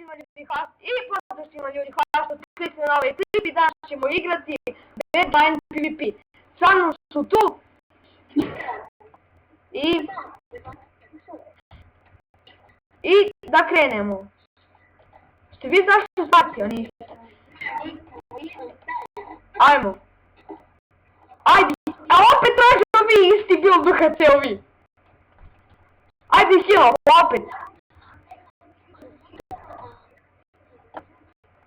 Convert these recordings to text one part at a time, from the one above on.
svima ljudi i pozdrav svima ljudi, hvala što kliknete na ovaj klip i danas ćemo igrati Deadline PvP. Sa mnom su tu i da krenemo. Ste vi zašto spatio, niste? Ajmo. Ajde, a opet tražimo vi isti build duha ceo vi. Ajde heal, opet.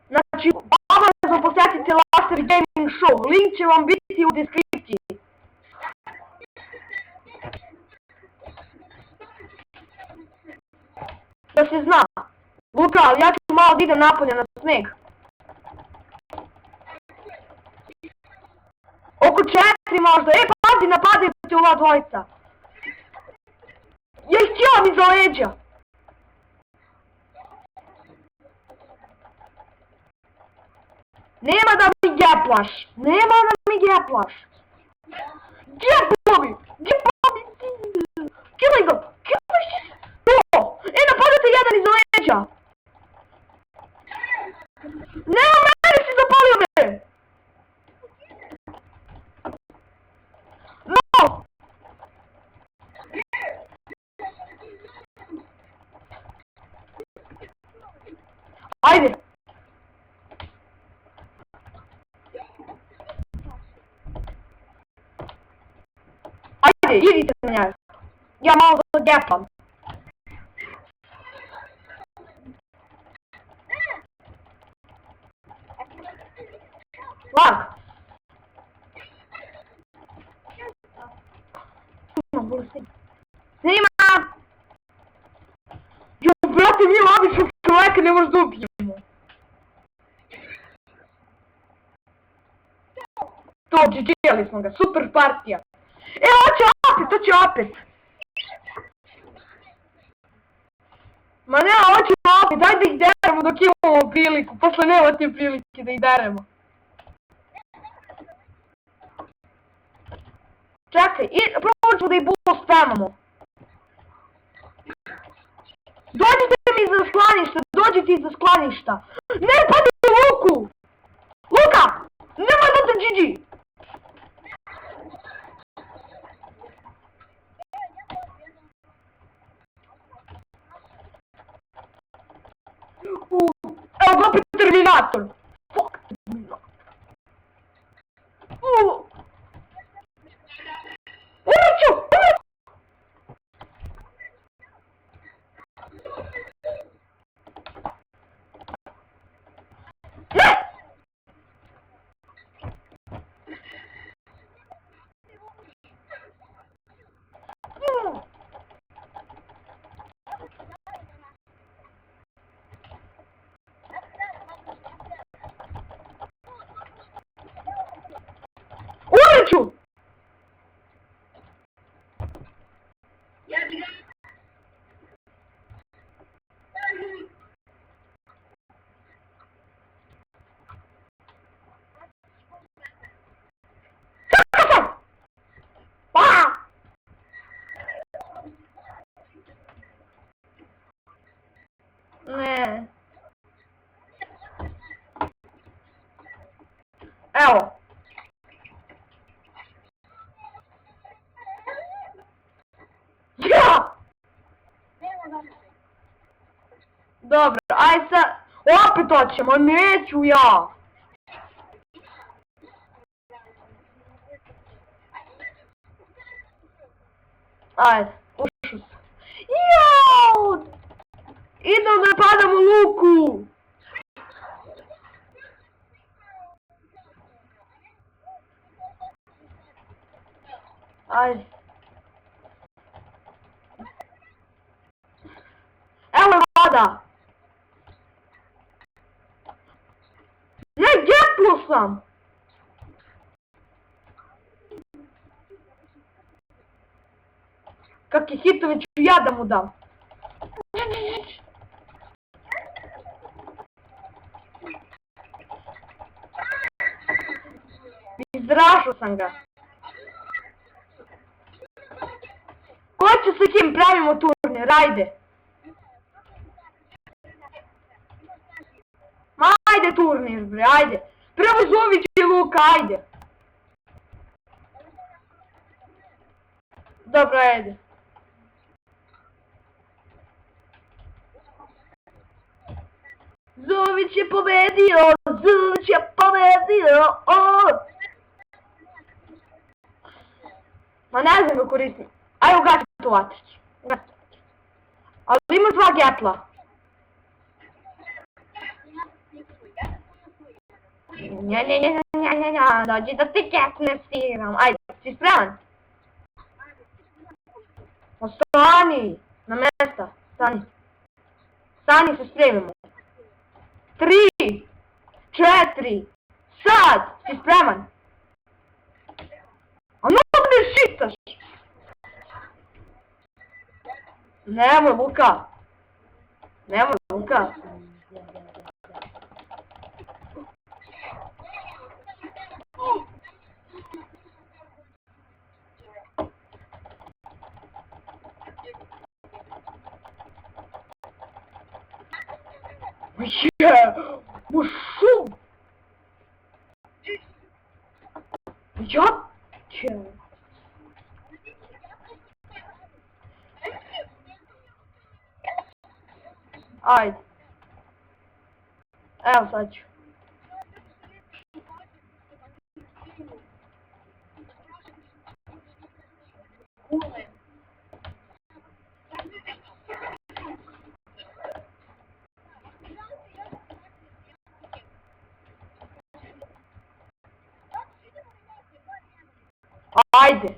Znači, obavezno posjetite Laser Gaming Show, link će vam biti u deskripciji. Da se zna. Luka, ali ja ću malo da idem napolje na sneg. Oko 4 možda, pazi, napadaju ti ova dvojica. Jer htjela mi za leđa. Nema da mi geplaš, nema da mi geplaš. Gepovi, kilaj ga, to. Napadate jedan iza leđa. Nema, mene si zapalio me. No. Ajde. Ajde, idite na njega. Ja malo da gepam. Lag. Snima! Jo, brate, mi običnog čoveka ne možeš da ubijemo. To, GG-ali smo ga, super partija. Hoće opet. Ma ne, hoće opet, daj da ih deremo dok imamo priliku, posle nema te prilike da ih deremo. Čekaj, prvo ćemo da ih bolo spamamo. Dođite mi iza sklaništa, Ne, padaj u Luku! Luka! Nemoj da te GG! Evo ga opet Terminator! Fuck Terminator! Umreću! Ne! Umreću! Ne. Evo. Ja! Dobro, aj sad. Opet hoćemo, neću ja. Ajde, ušu se. Jao! Idem da padam u Luku! Ajde. Evo je voda! Ne, gepnuo sam! Kakve hitove ću ja da mu dam? Izrašao sam ga. Ko će sa kim pravimo turnir, ajde. ajde turnir, bre, ajde. Prvo Zović i Luka, ajde. Dobro, ajde. Zović je pobedio, Zović je pobedio, Ma ne znam ga koristim. Ajde ugasi tu vatrić. Ali ima 2 getla. Ne, dođi da ti ketne stiram. Ajde, si spreman? Stani, na mesta, stani. Stani, se spremimo. 3, 4, sad, si spreman? A ovdje šitaš. Nemoj, Luka. Nemoj, Luka. Ушел! Я? Ajde. Evo sad ću. Ajde.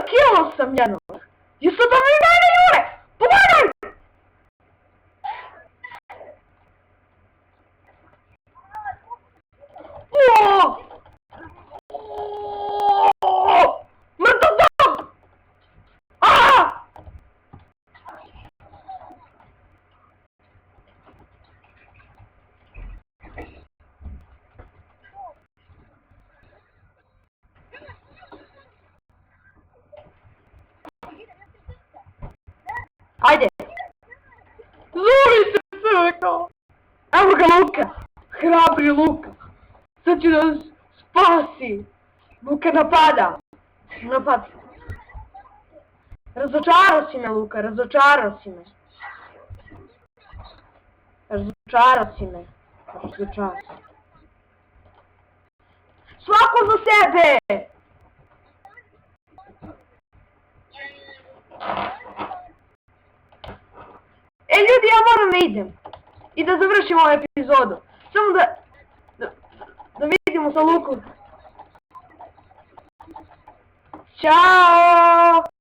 Kilo sam jednog. Jesu to mi mene jure? Pomagaj! Mrtav dog! Ajde! Zuri se crkao! Evo ga Luka! Hrabri Luka! Sad ću da spasi! Luka napada! Napad! Razočarao si me, Luka, razočarao si me! Razočarao si me! Razočarao si me! Svako za sebe! Ljudi, ja moram da idem. I da završim ovu epizodu. Samo da vidimo sa Lukom. Ćao!